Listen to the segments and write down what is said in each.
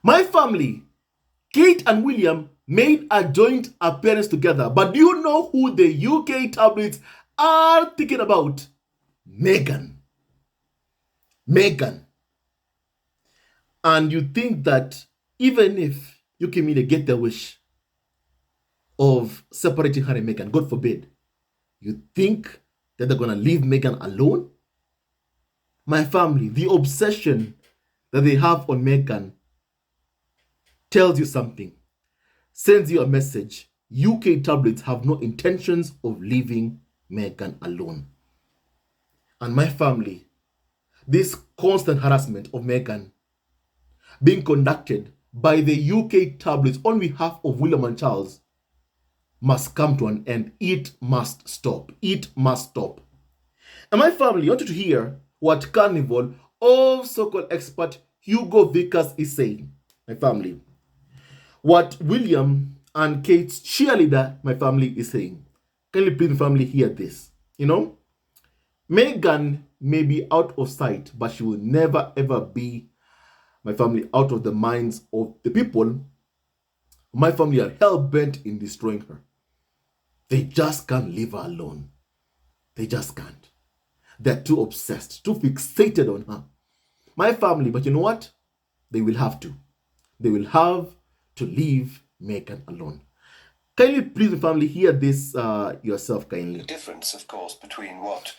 My family, Kate and William made a joint appearance together. But do you know who the UK tabloids are thinking about? Meghan. Meghan. And you think that even if UK media get their wish of separating Harry and Meghan, God forbid, you think that they're going to leave Meghan alone? My family, the obsession that they have on Meghan tells you something, sends you a message. UK tabloids have no intentions of leaving Meghan alone. And my family, this constant harassment of Meghan being conducted by the UK tabloids on behalf of William and Charles must come to an end. It must stop. It must stop. And my family, I want you to hear what Carnival of so-called expert Hugo Vickers is saying. My family, what William and Kate's cheerleader, my family, is saying. Can you please, my family, hear this? You know, Meghan may be out of sight, but she will never ever be, my family, out of the minds of the people. My family are hell-bent in destroying her. They just can't leave her alone. They just can't. They're too obsessed, too fixated on her. My family, but you know what? They will have to. They will have to leave Meghan alone. Kindly, please, my family, hear this yourself, kindly. The difference, of course, between what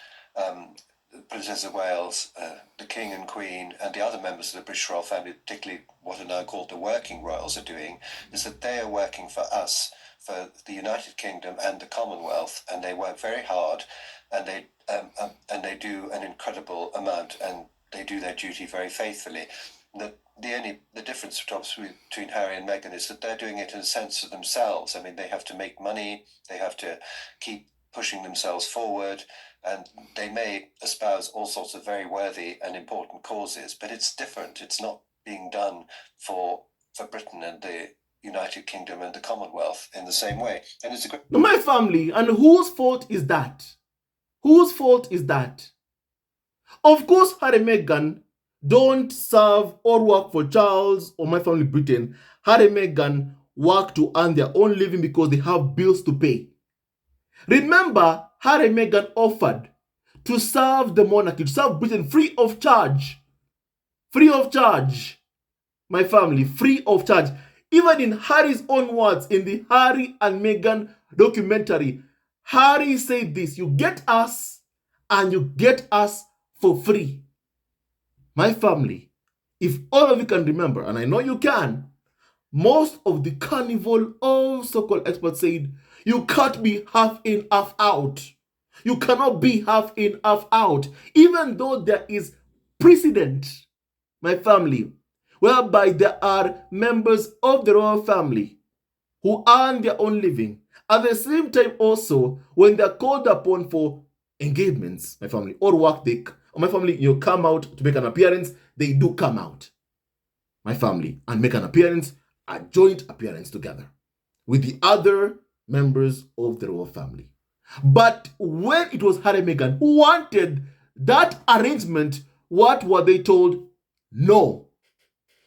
Princess of Wales, the King and Queen, and the other members of the British royal family, particularly what are now called the working royals, are doing, is that they are working for us, for the United Kingdom and the Commonwealth, and they work very hard, and they do an incredible amount, and they do their duty very faithfully. The difference between Harry and Meghan is that they're doing it in a sense of themselves. I mean, they have to make money, they have to keep pushing themselves forward, and they may espouse all sorts of very worthy and important causes, but it's different. It's not being done for Britain and the United Kingdom and the Commonwealth in the same way. And it's a great... My family, and whose fault is that? Whose fault is that? Of course, Harry and Meghan don't serve or work for Charles or my family Britain. Harry and Meghan work to earn their own living because they have bills to pay. Remember, Harry and Meghan offered to serve the monarchy, to serve Britain free of charge. Free of charge. My family, free of charge. Even in Harry's own words, in the Harry and Meghan documentary, Harry said this: you get us and you get us for free. My family, if all of you can remember, and I know you can, most of the Carnival of so-called experts said, you can't be half in, half out. You cannot be half in, half out. Even though there is precedent, my family, whereby there are members of the royal family who earn their own living. At the same time also, when they're called upon for engagements, my family, or work, my family, you come out to make an appearance, they do come out, my family, and make an appearance, a joint appearance together with the other members of the royal family. But when it was Harry and Meghan who wanted that arrangement, what were they told? No,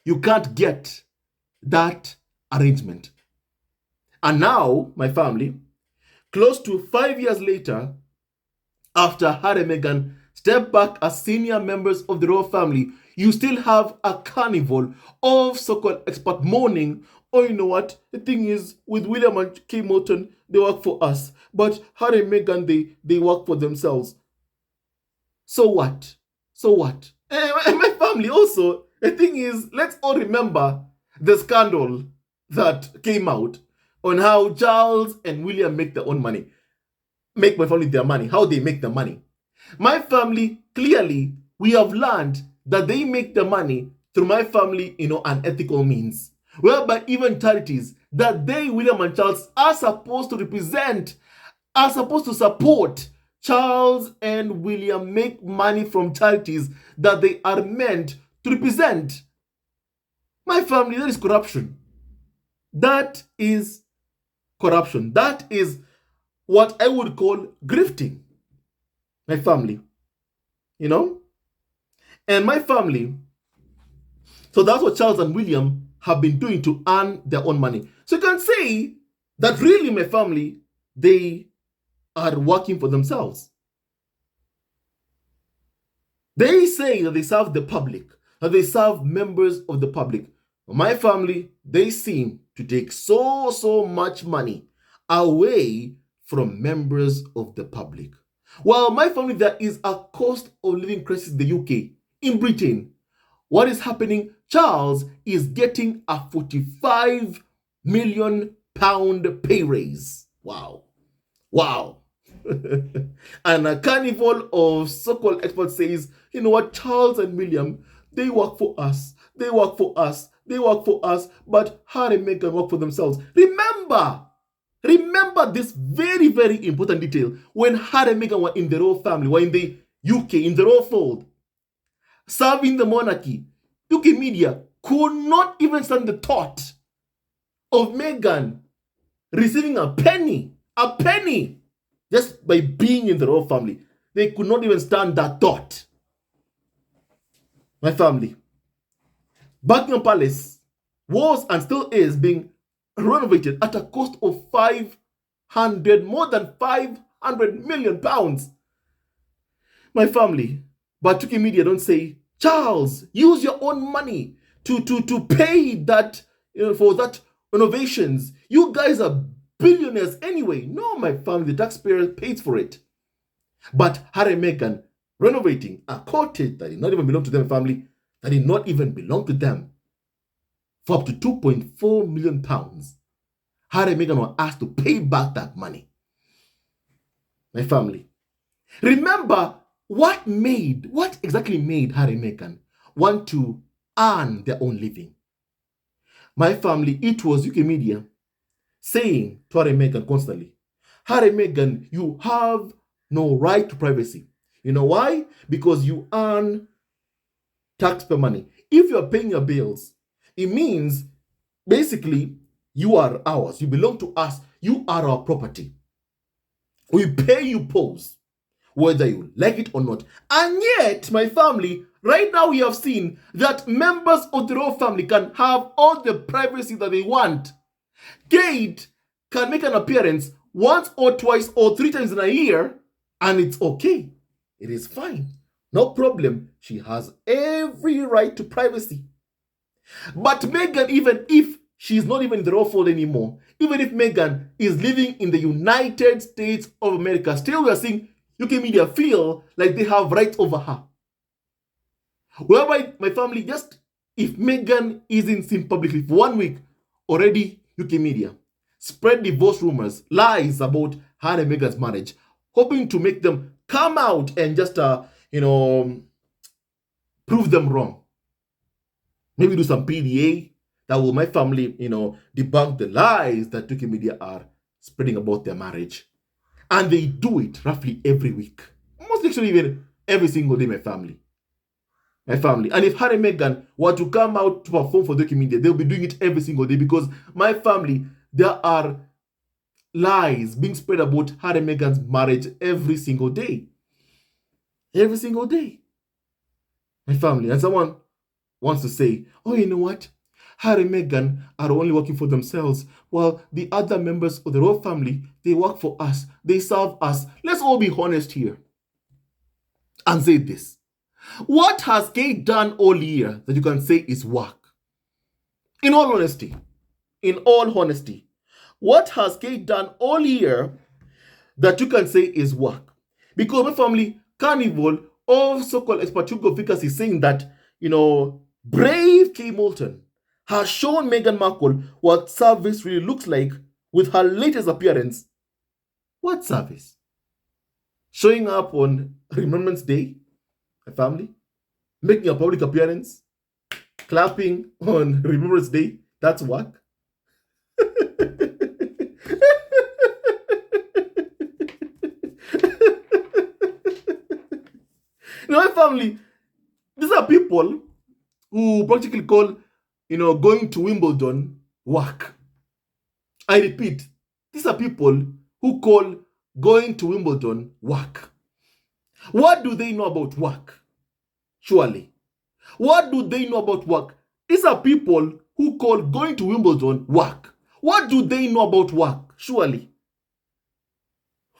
you can't get that arrangement. And now, my family, close to 5 years later, after Harry and Meghan stepped back as senior members of the royal family, you still have a carnival of so-called expert mourning. Oh, you know what? The thing is, with William and Kate Moulton, they work for us. But Harry and Meghan, they work for themselves. So what? So what? And my family also, the thing is, let's all remember the scandal that came out on how Charles and William make their own money. Make my family their money, how they make the money. My family, clearly, we have learned that they make the money through my family, unethical means. Whereby even charities that they, William and Charles, are supposed to represent, are supposed to support. Charles and William make money from charities that they are meant to represent. My family, that is corruption. That is corruption. That is what I would call grifting. My family, And my family, so that's what Charles and William have been doing to earn their own money. So you can say that really, my family, they are working for themselves. They say that they serve the public, that they serve members of the public. My family, they seem to take so much money away from members of the public. Well, my family, there is a cost of living crisis in the UK. In Britain, what is happening? Charles is getting a £45 million pay raise. Wow. Wow. And a carnival of so-called experts says, you know what, Charles and William, they work for us. They work for us. They work for us. But Harry and Meghan work for themselves. Remember this very important detail. When Harry and Meghan were in the royal family, were in the UK, in the royal fold, serving the monarchy, UK media could not even stand the thought of Meghan receiving a penny, just by being in the royal family. They could not even stand that thought. My family, Buckingham Palace was and still is being renovated at a cost of more than 500 million pounds. My family, but UK media don't say, Charles, use your own money to pay that, for that renovations. You guys are billionaires anyway. No, my family, the taxpayer pays for it. But Harry and Meghan renovating a cottage that did not even belong to them, family, that did not even belong to them, for up to 2.4 million pounds. Harry and Meghan were asked to pay back that money. My family, remember what exactly made Harry and Meghan want to earn their own living. My family, it was UK media saying to Harry and Meghan constantly, Harry and Meghan, you have no right to privacy. You know why? Because you earn taxpayer money. If you're paying your bills, it means basically you are ours. You belong to us. You are our property. We pay you pose, whether you like it or not. And yet, my family, right now we have seen that members of the royal family can have all the privacy that they want. Kate can make an appearance once or twice or 3 times in a year, and it's okay. It is fine. No problem. She has every right to privacy. But Meghan, even if she's not even in the royal fold anymore, even if Meghan is living in the United States of America, still we are seeing UK media feel like they have rights over her. Whereby, my family, just if Meghan isn't seen publicly for 1 week, already UK media spread divorce rumors, lies about her and Meghan's marriage, hoping to make them come out and just, prove them wrong. Maybe do some PDA that will, my family, debunk the lies that UK media are spreading about their marriage. And they do it roughly every week. Most actually even every single day, my family. And if Harry and Meghan were to come out to perform for the UK media, they'll be doing it every single day, because my family, there are lies being spread about Harry and Meghan's marriage every single day. Every single day. My family. And someone wants to say, oh, you know what? Harry and Meghan are only working for themselves, while the other members of the royal family, they work for us. They serve us. Let's all be honest here and say this. What has Kate done all year that you can say is work? In all honesty, what has Kate done all year that you can say is work? Because my family, Carnival, or so-called expert Hugo Vickers is saying that, brave Kate Moulton has shown Meghan Markle what service really looks like with her latest appearance. What service? Showing up on Remembrance Day, my family, making a public appearance, clapping on Remembrance Day, that's work. My family, these are people who practically call, going to Wimbledon work. I repeat, these are people who call going to Wimbledon work. What do they know about work? Surely. What do they know about work? These are people who call going to Wimbledon work. What do they know about work? Surely.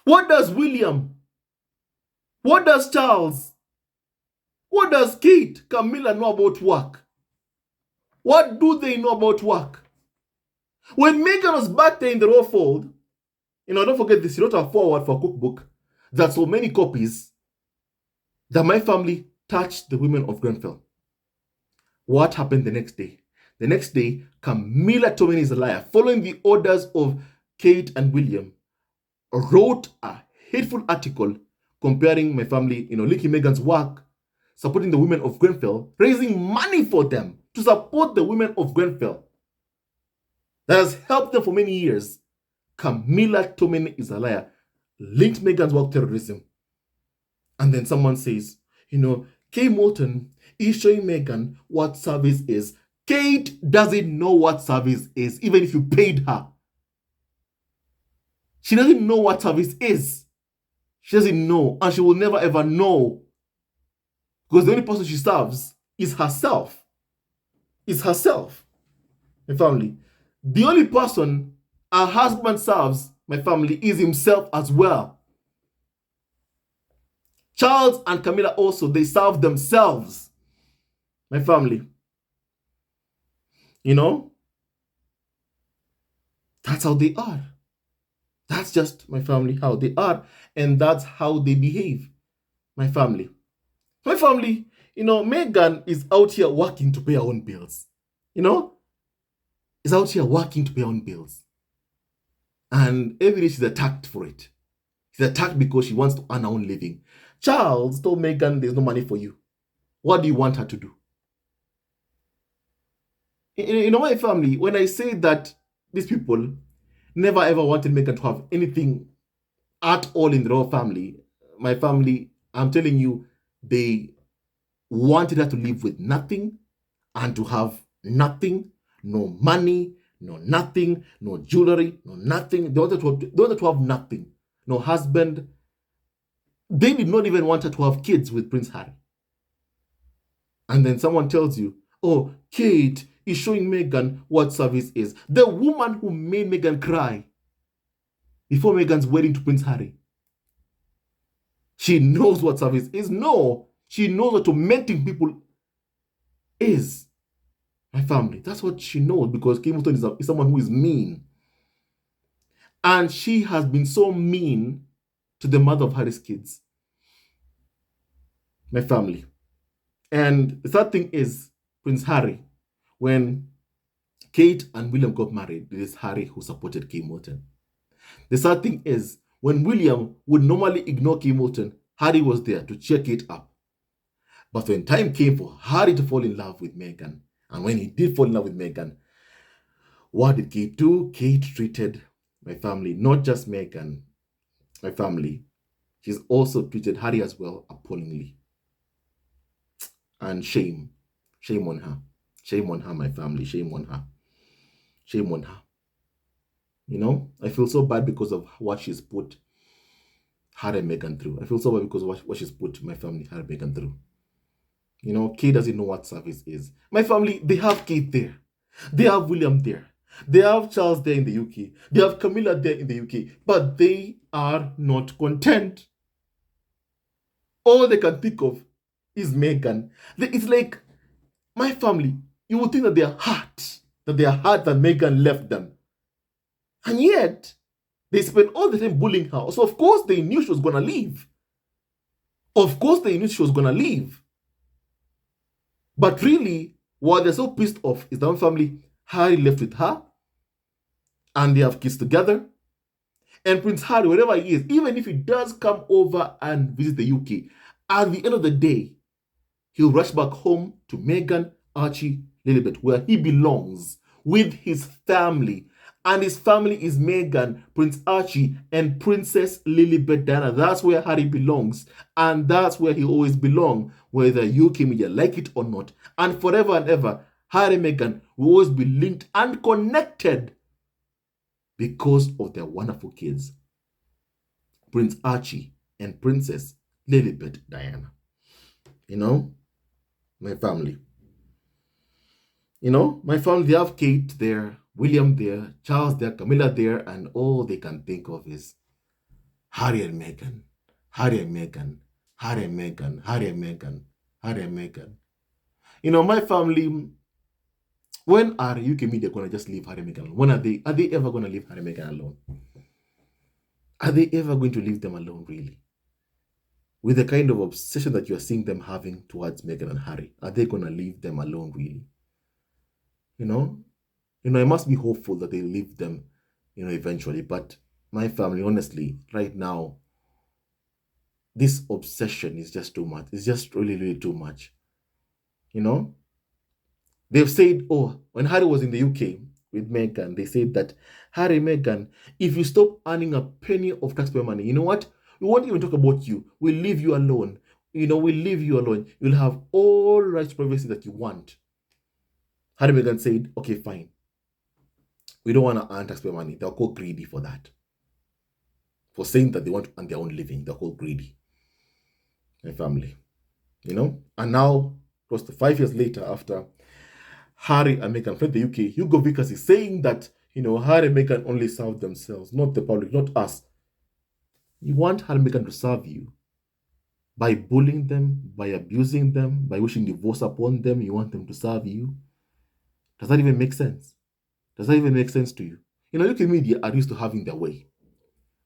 What does William? What does Charles? What does Kate, Camilla know about work? What do they know about work? When Meghan was back there in the royal fold, don't forget this, she wrote a forward for a cookbook that so many copies that my family touched the women of Grenfell. What happened the next day? The next day, Camilla told me is a liar, following the orders of Kate and William, wrote a hateful article comparing my family, linking Meghan's work, supporting the women of Grenfell, raising money for them to support the women of Grenfell. That has helped them for many years. Camilla Tomini is a liar, linked Meghan's work terrorism. And then someone says, Kay Moulton is showing Meghan what service is. Kate doesn't know what service is, even if you paid her. She doesn't know what service is. She doesn't know, and she will never ever know. Because the only person she serves is herself. Is herself. My family. The only person her husband serves, my family, is himself as well. Charles and Camilla also, they serve themselves. My family. That's how they are. That's just my family, how they are. And that's how they behave. My family. My family, Meghan is out here working to pay her own bills. Is out here working to pay her own bills. And every day she's attacked for it. She's attacked because she wants to earn her own living. Charles told Meghan there's no money for you. What do you want her to do? My family, when I say that these people never ever wanted Meghan to have anything at all in the royal family, my family, I'm telling you, they wanted her to live with nothing and to have nothing, no money, no nothing, no jewelry, no nothing. They wanted to have nothing, no husband. They did not even want her to have kids with Prince Harry. And then someone tells you, oh, Kate is showing Meghan what service is. The woman who made Meghan cry before Meghan's wedding to Prince Harry. She knows what service is. No, she knows what tormenting people is. My family. That's what she knows, because Kate Middleton is someone who is mean. And she has been so mean to the mother of Harry's kids. My family. And the third thing is Prince Harry. When Kate and William got married, it is Harry who supported Kate Middleton. The sad thing is, when William would normally ignore Kate Middleton, Harry was there to cheer Kate up. But when time came for Harry to fall in love with Meghan, and when he did fall in love with Meghan, what did Kate do? Kate treated my family, not just Meghan, my family. She's also treated Harry as well appallingly. And shame on her. Shame on her, my family. Shame on her. Shame on her. I feel so bad because of what she's put Harry and Meghan through. I feel so bad because of what she's put my family, Harry and Meghan through. Kate doesn't know what service is. My family, they have Kate there. They have William there. They have Charles there in the UK. They have Camilla there in the UK. But they are not content. All they can think of is Meghan. It's like, my family, you would think that they are hurt that Meghan left them. And yet, they spent all the time bullying her. So of course they knew she was going to leave. Of course they knew she was going to leave. But really, what they're so pissed off is that my family, Harry left with her, and they have kids together. And Prince Harry, wherever he is, even if he does come over and visit the UK, at the end of the day, he'll rush back home to Meghan, Archie, Lilibet, where he belongs, with his family. And his family is Meghan, Prince Archie, and Princess Lilibet Diana. That's where Harry belongs. And that's where he always belongs, whether UK media like it or not. And forever and ever, Harry and Meghan will always be linked and connected because of their wonderful kids, Prince Archie and Princess Lilibet Diana. My family. You know, my family, they have Kate there, William there, Charles there, Camilla there, and all they can think of is Harry and Meghan, Harry and Meghan, Harry and Meghan, Harry and Meghan, Harry and Meghan. You know, my family, when are UK media going to just leave Harry and Meghan alone? When are they ever going to leave Harry and Meghan alone? Are they ever going to leave them alone, really? With the kind of obsession that you're seeing them having towards Meghan and Harry, are they going to leave them alone, really? You know, I must be hopeful that they leave them, eventually. But my family, honestly, right now, this obsession is just too much. It's just really, really too much. You know, they've said, oh, when Harry was in the UK with Meghan, they said that Harry, Meghan, if you stop earning a penny of taxpayer money, you know what? We won't even talk about you. We'll leave you alone. We'll leave you alone. You'll have all rights to privacy that you want. Harry and Meghan said, okay, fine. We don't want to earn taxpayer money. They're called greedy for that. For saying that they want to earn their own living. They're called greedy. My family. And now, close to 5 years later, after Harry and Meghan fled the UK, Hugo Vickers is saying that, Harry and Meghan only serve themselves, not the public, not us. You want Harry and Meghan to serve you by bullying them, by abusing them, by wishing divorce upon them. You want them to serve you. Does that even make sense? Does that even make sense to you? UK media are used to having their way,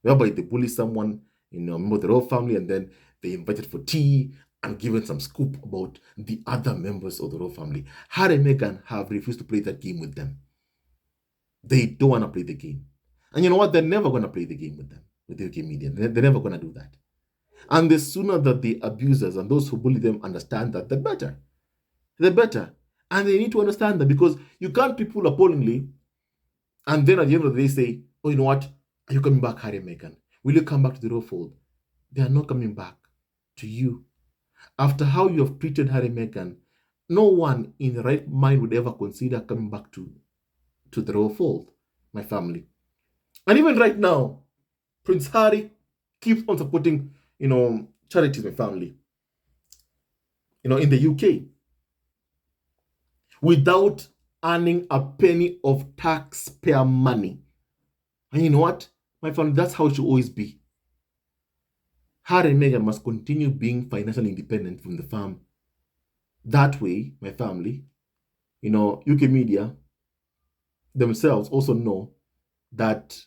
whereby they bully someone, member of the royal family, and then they invited for tea and given some scoop about the other members of the royal family. Harry and Meghan have refused to play that game with them. They don't want to play the game. And you know what? They're never going to play the game with them, with the UK media. They're never going to do that. And the sooner that the abusers and those who bully them understand that, the better. The better. And they need to understand that, because you can't people appallingly and then at the end of the day say, oh, you know what? Are you coming back, Harry and Meghan? Will you come back to the royal fold? They are not coming back to you. After how you have treated Harry and Meghan, no one in the right mind would ever consider coming back to the royal fold, my family. And even right now, Prince Harry keeps on supporting, charities, my family, in the UK, without earning a penny of taxpayer money. And you know what, my family, that's how it should always be. Harry and Meghan must continue being financially independent from the firm. That way, my family, UK media themselves also know that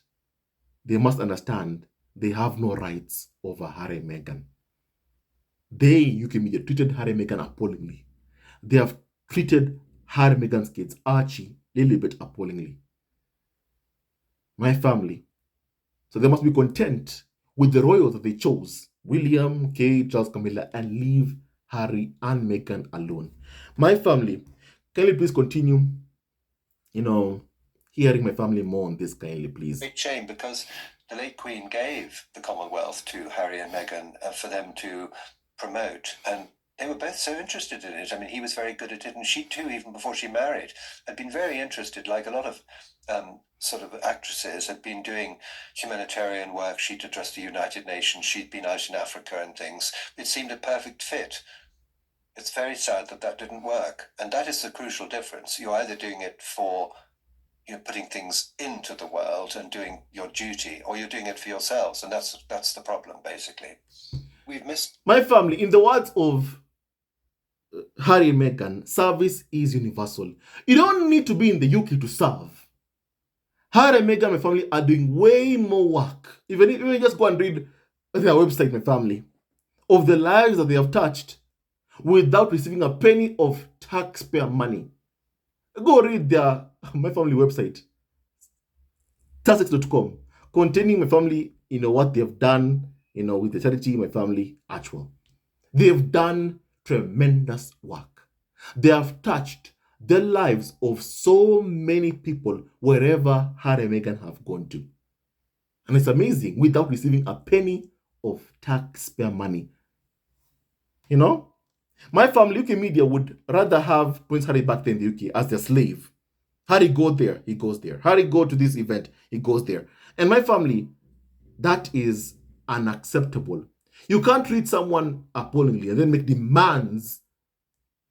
they must understand they have no rights over Harry and Meghan. They, UK media, treated Harry and Meghan appallingly. They have treated Harry and Meghan's kids, Archie, Lilibet, appallingly. My family. So they must be content with the royals that they chose, William, Kate, Charles, Camilla, and leave Harry and Meghan alone. My family, can you please continue, hearing my family more on this, kindly, please? Big shame, because the late Queen gave the Commonwealth to Harry and Meghan for them to promote, and they were both so interested in it. I mean, he was very good at it, and she too, even before she married, had been very interested, like a lot of sort of actresses, had been doing humanitarian work. She'd addressed the United Nations, she'd been out in Africa and things. It seemed a perfect fit. It's very sad that that didn't work, and that is the crucial difference. You're either doing it for putting things into the world and doing your duty, or you're doing it for yourselves, and that's the problem, basically. We've missed... My family, in the words of Harry and Meghan, service is universal. You don't need to be in the UK to serve. Harry and Meghan, my family, are doing way more work. Even if you just go and read their website, my family, of the lives that they have touched without receiving a penny of taxpayer money. Go read my family website, sussex.com, containing my family, what they have done, with the charity, my family, actual. They have done tremendous work. They have touched the lives of so many people wherever Harry and Meghan have gone to. And it's amazing, without receiving a penny of taxpayer money. My family, UK media, would rather have Prince Harry back there in the UK as their slave. Harry go there, he goes there. Harry go to this event, he goes there. And my family, that is unacceptable. You can't treat someone appallingly and then make demands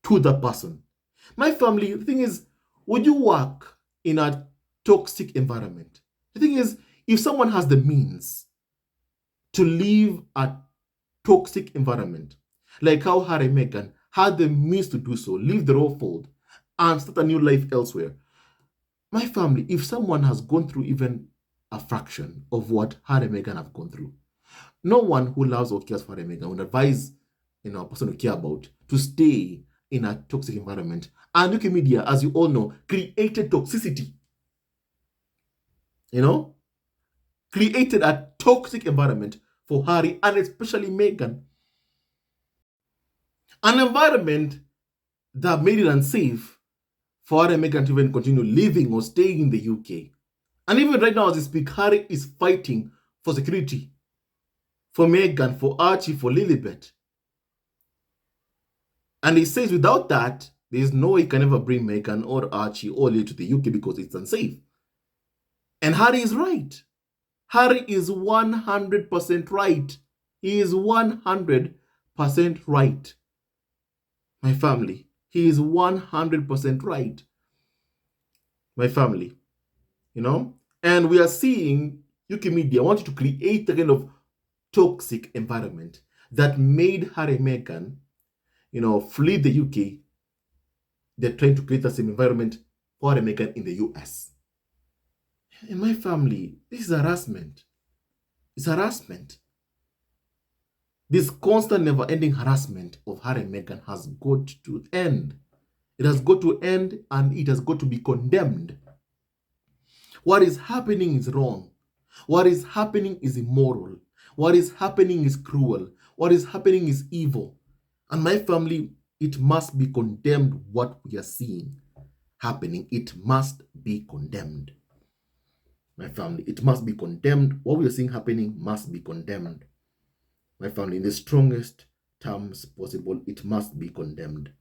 to that person. My family, the thing is, Would you work in a toxic environment? The thing is, if someone has the means to leave a toxic environment, like how Harry and Meghan had the means to do so, leave the royal fold and start a new life elsewhere. My family, if someone has gone through even a fraction of what Harry and Meghan have gone through, no one who loves or cares for Harry and Meghan would advise a person to care about to stay in a toxic environment. And UK media, as you all know, created toxicity. Created a toxic environment for Harry and especially Meghan. An environment that made it unsafe for Harry and Meghan to even continue living or staying in the UK. And even right now, as we speak, Harry is fighting for security for Meghan, for Archie, for Lilibet. And he says without that, there is no way he can ever bring Meghan or Archie or Lily to the UK because it's unsafe. And Harry is right. Harry is 100% right. He is 100% right. My family, he is 100% right. My family, And we are seeing UK media wanted to create a kind of toxic environment that made Harry and Meghan, flee the UK. They're trying to create the same environment for Harry and Meghan in the US. In my family, this is harassment. It's harassment. This constant, never-ending harassment of Harry and Meghan has got to end. It has got to end and it has got to be condemned. What is happening is wrong. What is happening is immoral. What is happening is cruel. What is happening is evil. And my family, it must be condemned what we are seeing happening. It must be condemned. My family, it must be condemned. What we are seeing happening must be condemned. My family, in the strongest terms possible, it must be condemned.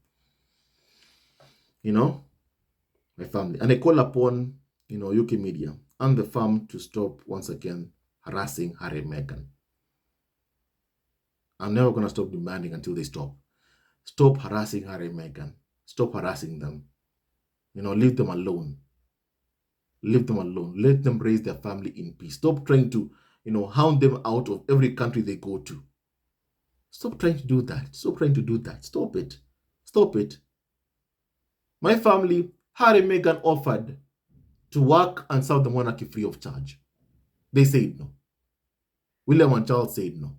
My family. And I call upon, UK media and the firm to stop once again harassing Harry and Meghan. I'm never going to stop demanding until they stop. Stop harassing Harry and Meghan. Stop harassing them. Leave them alone. Leave them alone. Let them raise their family in peace. Stop trying to, hound them out of every country they go to. Stop trying to do that. Stop trying to do that. Stop it. Stop it. My family, Harry and Meghan offered to work and serve the monarchy free of charge. They said no. William and Charles said no.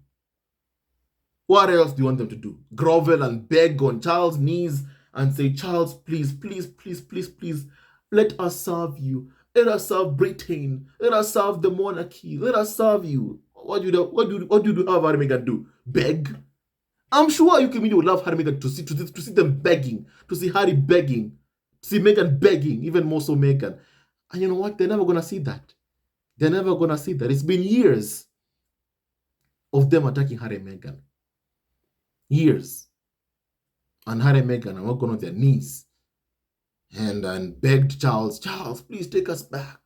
What else do you want them to do? Grovel and beg on Charles' knees and say, Charles, please, please, please, please, please, let us serve you. Let us serve Britain. Let us serve the monarchy. Let us serve you. What do you have Harry and Meghan do? Beg? I'm sure UK media would love Harry and Meghan to see them begging, to see Harry begging, to see Meghan begging, even more so Meghan. And you know what? They're never going to see that. They're never going to see that. It's been years of them attacking Harry and Meghan. Years. And Harry and Meghan are gone on their knees and begged Charles, please take us back.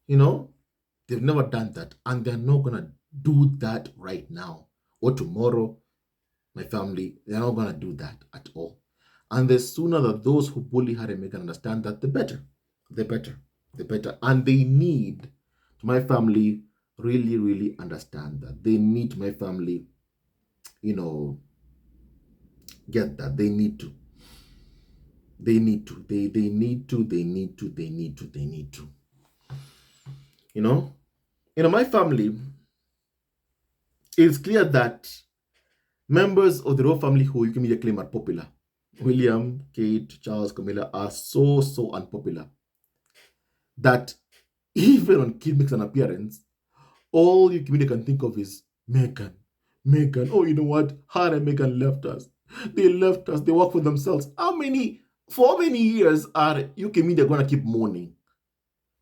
They've never done that. And they're not going to do that right now or tomorrow. My family, they're not going to do that at all. And the sooner that those who bully Harry and Meghan understand that, the better. The better. The better. And they need, my family, really, really understand that. They need my family, get that. They need to. They need to. They need to. They need to. They need to. They need to. My family, it's clear that members of the royal family who UK media claim are popular, William, Kate, Charles, Camilla, are so unpopular that even when Kate makes an appearance, all UK media can think of is Meghan. Oh, you know what? Harry and Meghan left us. They left us. They work for themselves. For how many years are UK media going to keep mourning?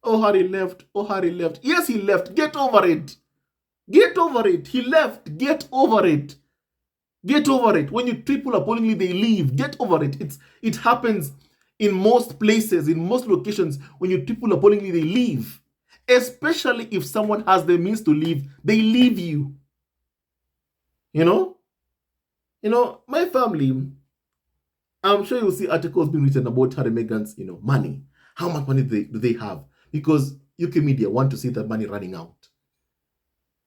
Oh, Harry left. Oh, Harry left. Yes, he left. Get over it. Get over it. He left. Get over it. Get over it. When you treat people appallingly, they leave. Get over it. It happens in most places, in most locations. When you treat people appallingly, they leave. Especially if someone has the means to leave, they leave you. My family, I'm sure you'll see articles being written about Harry and Meghan's, money How much money do they have? Because UK media want to see that money running out.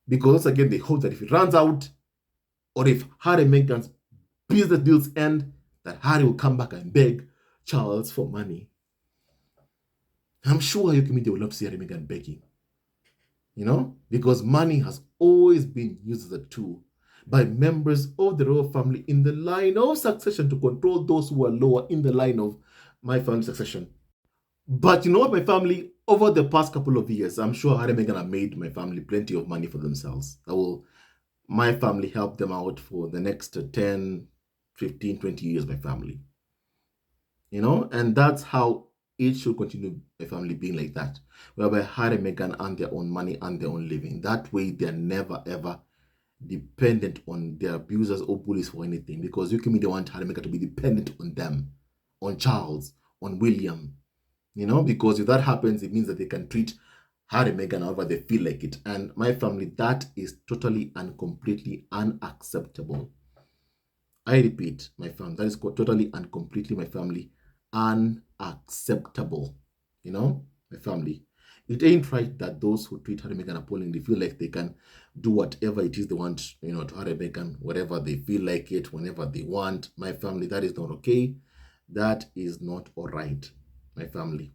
Because once again, they hope that if it runs out, or if Harry and Meghan's business deals end, that Harry will come back and beg Charles for money. I'm sure UK media will love to see Harry and Meghan begging. Because money has always been used as a tool by members of the royal family in the line of succession to control those who are lower in the line of my family succession. But you know what, my family, over the past couple of years, I'm sure Harry and Meghan have made my family plenty of money for themselves. My family help them out for the next 10, 15, 20 years, my family. And that's how it should continue, my family being like that, whereby Harry and Meghan earn their own money and their own living. That way, they're never, ever dependent on their abusers or bullies for anything, because UK media want Harry and Meghan to be dependent on them, on Charles, on William, because if that happens, it means that they can treat Harry and Meghan however they feel like it. And my family, that is totally and completely unacceptable. I repeat, my family, that is totally and completely, my family, unacceptable. My family. It ain't right that those who treat Harry and Meghan appallingly feel like they can do whatever it is they want, to Harry and Meghan, whatever they feel like it, whenever they want. My family, that is not okay. That is not all right, my family.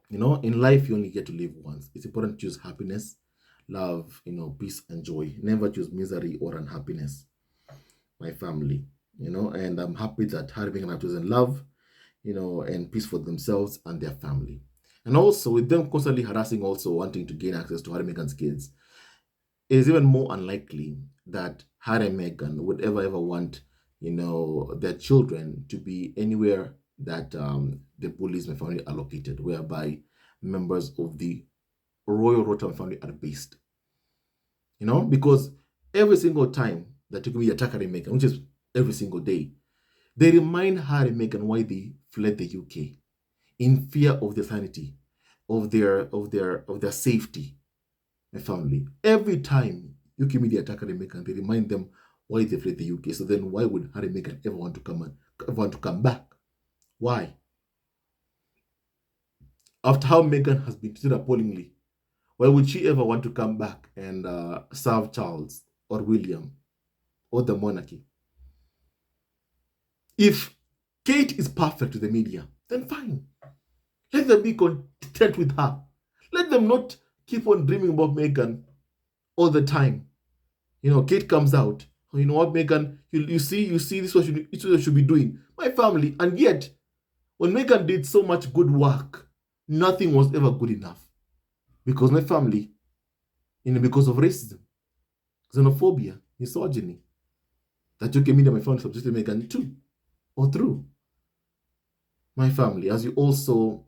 In life, you only get to live once. It's important to choose happiness, love, peace and joy. Never choose misery or unhappiness, my family. And I'm happy that Harry and Meghan have chosen love, and peace for themselves and their family. And also, with them constantly harassing, also wanting to gain access to Harry and Meghan's kids, it is even more unlikely that Harry and Meghan would ever want, their children to be anywhere that the bullies my family are located, whereby members of the royal Rothschild family are based. Because every single time that you can be attack Harry and Meghan, which is every single day, they remind Harry and Meghan why they fled the UK, in fear of their sanity, of their safety, my family. Every time UK media attack Harry and Meghan, they remind them why they fled the UK. So then why would Harry and Meghan ever want to come back? Why? After how Meghan has been treated appallingly, why would she ever want to come back and serve Charles or William or the monarchy? If Kate is perfect to the media, then fine. Let them be content with her. Let them not keep on dreaming about Meghan all the time. Kate comes out. You know what, Meghan? You see, this is what you should be doing. My family. And yet, when Meghan did so much good work, nothing was ever good enough. Because my family, because of racism, xenophobia, misogyny, that UK media, my family, subjected Meghan to or through. My family, as you also,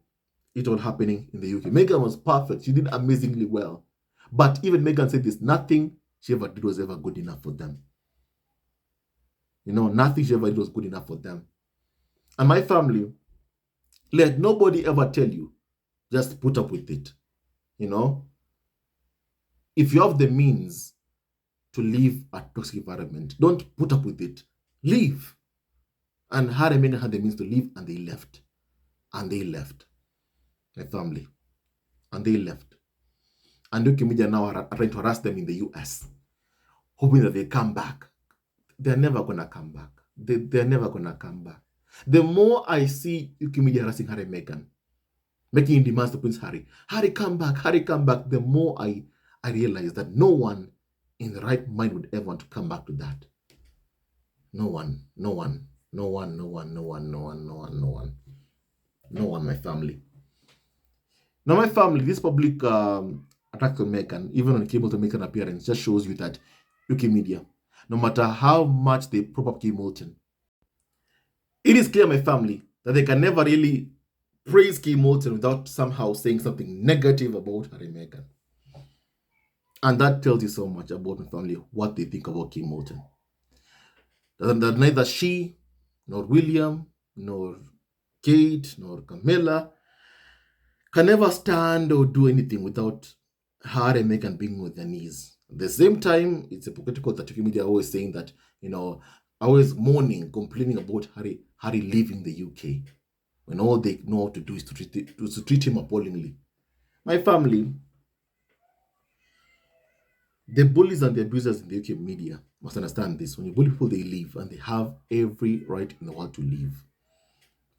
it all happening in the UK. Meghan was perfect. She did amazingly well. But even Meghan said this, nothing she ever did was ever good enough for them. Nothing she ever did was good enough for them. And my family, let nobody ever tell you, just put up with it. If you have the means to leave a toxic environment, don't put up with it. Leave. And Harry and Meghan had the means to leave, and they left. And they left. My family. And they left. And UK media now are trying to harass them in the US, hoping that they come back. They're never going to come back. They're never going to come back. The more I see UK media harassing Harry and Meghan, making demands to Prince Harry, Harry, come back, the more I realize that no one in the right mind would ever want to come back to that. No one, my family. Now, my family, this public attack on Meghan, even on cable to make an appearance, just shows you that UK media, no matter how much they prop up Kate Middleton, it is clear, my family, that they can never really praise Kate Middleton without somehow saying something negative about Harry and Meghan. And that tells you so much about my family, what they think about Kate Middleton. That neither she, nor William, nor Kate, nor Camilla can never stand or do anything without Harry and Meghan being on their knees. At the same time, it's hypocritical that UK media are always saying that, always mourning, complaining about Harry leaving the UK. when all they know how to do is to treat him appallingly. My family, the bullies and the abusers in the UK media must understand this. When you bully people, they leave, and they have every right in the world to leave.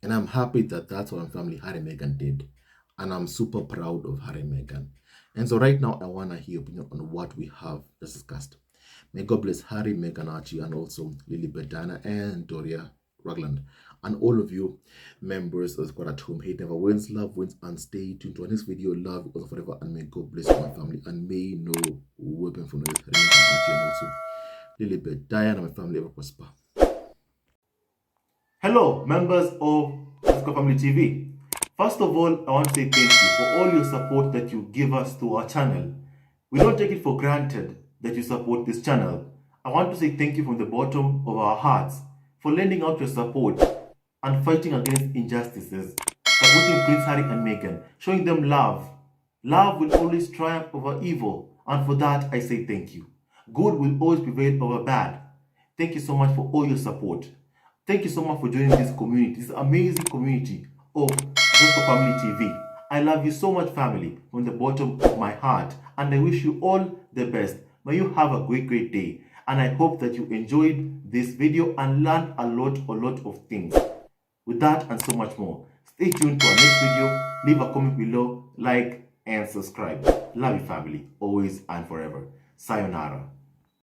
And I'm happy that that's what my family, Harry and Meghan, did. And I'm super proud of Harry and Meghan. And so right now, I want to hear your opinion on what we have just discussed. May God bless Harry, Meghan, Archie, and also Lilibet, Diana, and Doria Ragland. And all of you members of the squad at home. Hate never wins, love wins, and stay tuned to our next video. Love you also forever, and may God bless my family. And may no weapon from Harry, Meghan, Archie, and also Lilibet, Diana, and my family ever prosper. Hello, members of Squad Family TV. First of all, I want to say thank you for all your support that you give us to our channel. We don't take it for granted that you support this channel. I want to say thank you from the bottom of our hearts for lending out your support and fighting against injustices, supporting Prince Harry and Meghan, showing them love. Love will always triumph over evil, and for that I say thank you. Good will always prevail over bad. Thank you so much for all your support. Thank you so much for joining this community, this amazing community of Just Family TV. I love you so much, family, from the bottom of my heart, and I wish you all the best. May you have a great day, and I hope that you enjoyed this video and learned a lot of things. With that and so much more, stay tuned to our next video. Leave a comment below, like, and subscribe. Love you, family, always and forever. Sayonara.